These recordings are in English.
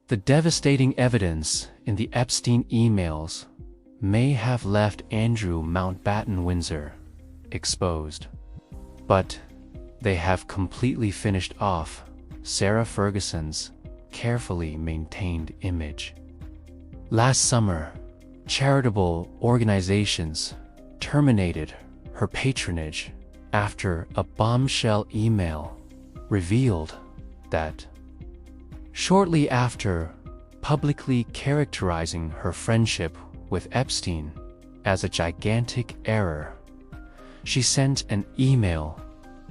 The devastating evidence in the Epstein emails may have left Andrew Mountbatten Windsor exposed, but they have completely finished off Sarah Ferguson's carefully maintained image. Last summer, charitable organizations terminated her patronage after a bombshell email revealed that shortly after publicly characterizing her friendship with Epstein as a gigantic error, she sent an email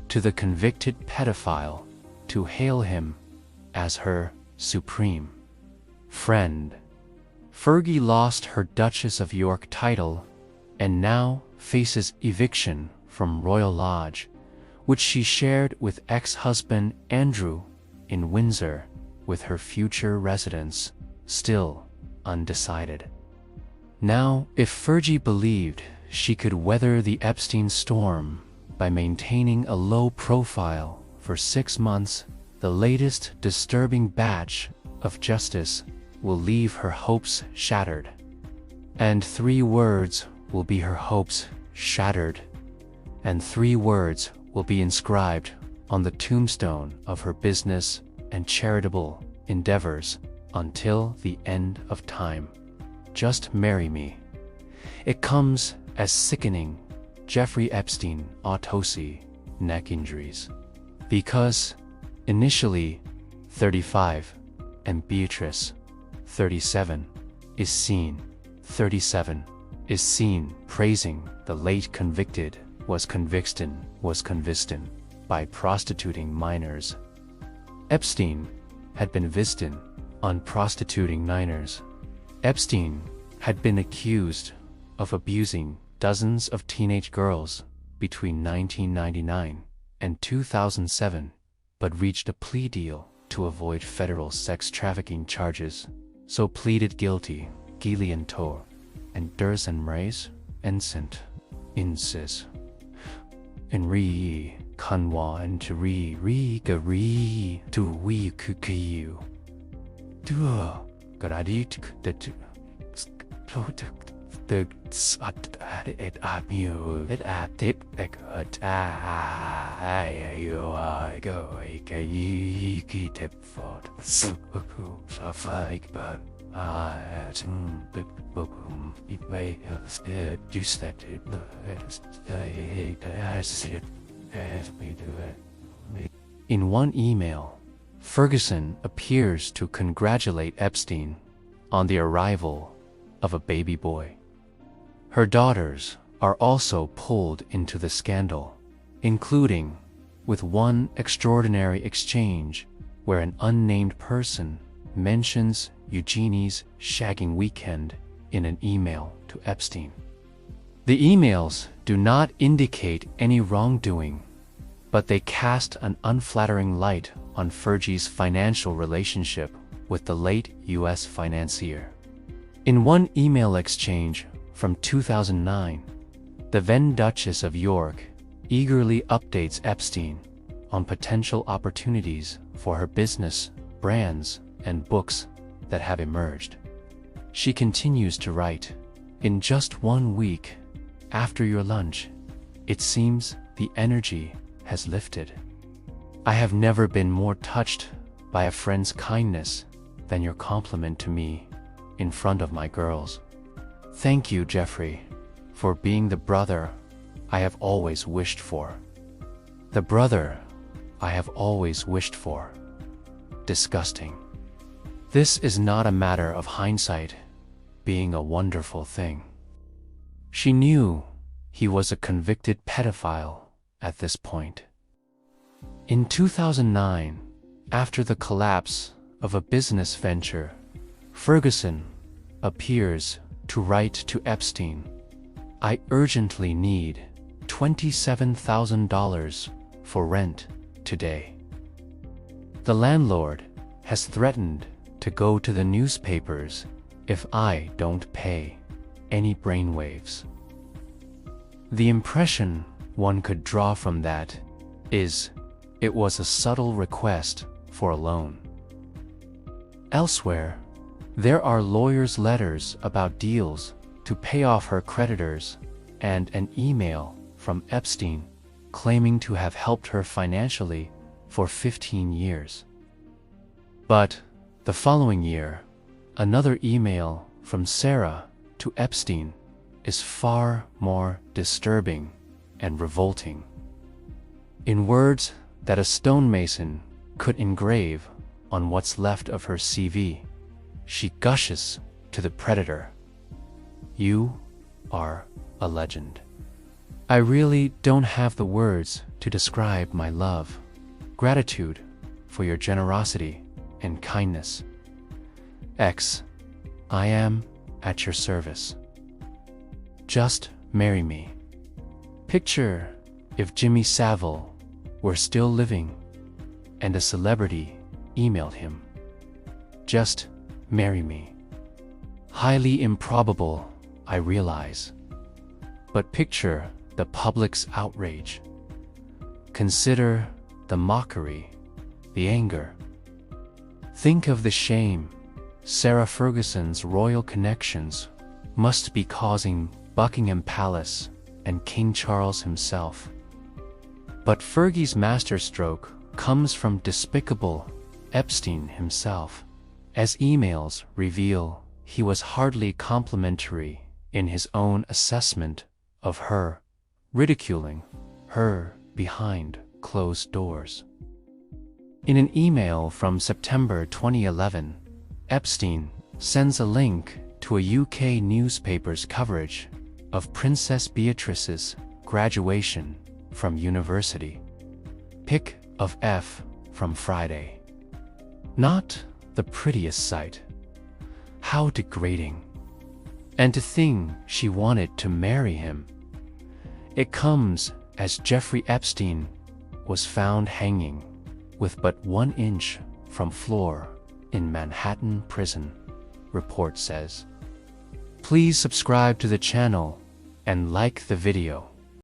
to the convicted pedophile to hail him as her supreme friend. Fergie lost her Duchess of York title and now faces eviction from Royal Lodge, which she shared with ex-husband Andrew in Windsor, with her future residence still undecided. Now, if Fergie believed she could weather the Epstein storm by maintaining a low profile for 6 months, the latest disturbing batch of justice will leave her hopes shattered. And 3 words will be her hopes shattered, and 3 words will be inscribed on the tombstone of her business and charitable endeavors until the end of time. Just marry me. It comes as sickening Jeffrey Epstein autopsy neck injuries. Because initially 35 and Beatrice 37 is seen praising the late convicted was convicted by prostituting minors. Epstein had been visited on prostituting minors. Epstein had been accused of abusing dozens of teenage girls between 1999 and 2007, but reached a plea deal to avoid federal sex trafficking charges, so pleaded guilty. Gillian Tor and Durs and Rays Encent Insis Enri Kanwa and Ri Gari to we kukiyu. Duo Garadit that the sat it up you it at it like you go a tip for so like but it may just that in one email, Ferguson appears to congratulate Epstein on the arrival of a baby boy. Her daughters are also pulled into the scandal, including with one extraordinary exchange where an unnamed person mentions Eugenie's shagging weekend in an email to Epstein. The emails do not indicate any wrongdoing, but they cast an unflattering light on Fergie's financial relationship with the late U.S. financier. In one email exchange from 2009, the then Duchess of York eagerly updates Epstein on potential opportunities for her business, brands, and books that have emerged. She continues to write, "In just 1 week after your lunch, it seems the energy has lifted. I have never been more touched by a friend's kindness than your compliment to me in front of my girls. Thank you, Jeffrey, for being the brother I have always wished for. The brother I have always wished for. Disgusting. This is not a matter of hindsight being a wonderful thing." She knew he was a convicted pedophile at this point. In 2009, after the collapse of a business venture, Ferguson appears to write to Epstein, "I urgently need $27,000 for rent today. The landlord has threatened to go to the newspapers if I don't pay any brainwaves." The impression one could draw from that is it was a subtle request for a loan. Elsewhere, there are lawyers' letters about deals to pay off her creditors and an email from Epstein claiming to have helped her financially for 15 years. But the following year, another email from Sarah to Epstein is far more disturbing and revolting. In words that a stonemason could engrave on what's left of her CV, she gushes to the predator, "You are a legend. I really don't have the words to describe my love, gratitude for your generosity and kindness. X, I am at your service. Just marry me." Picture if Jimmy Savile were still living and a celebrity emailed him, "Just marry me." Highly improbable, I realize. But picture the public's outrage. Consider the mockery, the anger. Think of the shame Sarah Ferguson's royal connections must be causing Buckingham Palace and King Charles himself. But Fergie's masterstroke comes from despicable Epstein himself, as emails reveal he was hardly complimentary in his own assessment of her, ridiculing her behind closed doors. In an email from September 2011, Epstein sends a link to a UK newspaper's coverage of Princess Beatrice's graduation from university. Pic of F from Friday. Not the prettiest sight. How degrading. And to think she wanted to marry him. It comes as Jeffrey Epstein was found hanging with but 1 inch from floor in Manhattan prison, report says. Please subscribe to the channel and like the video.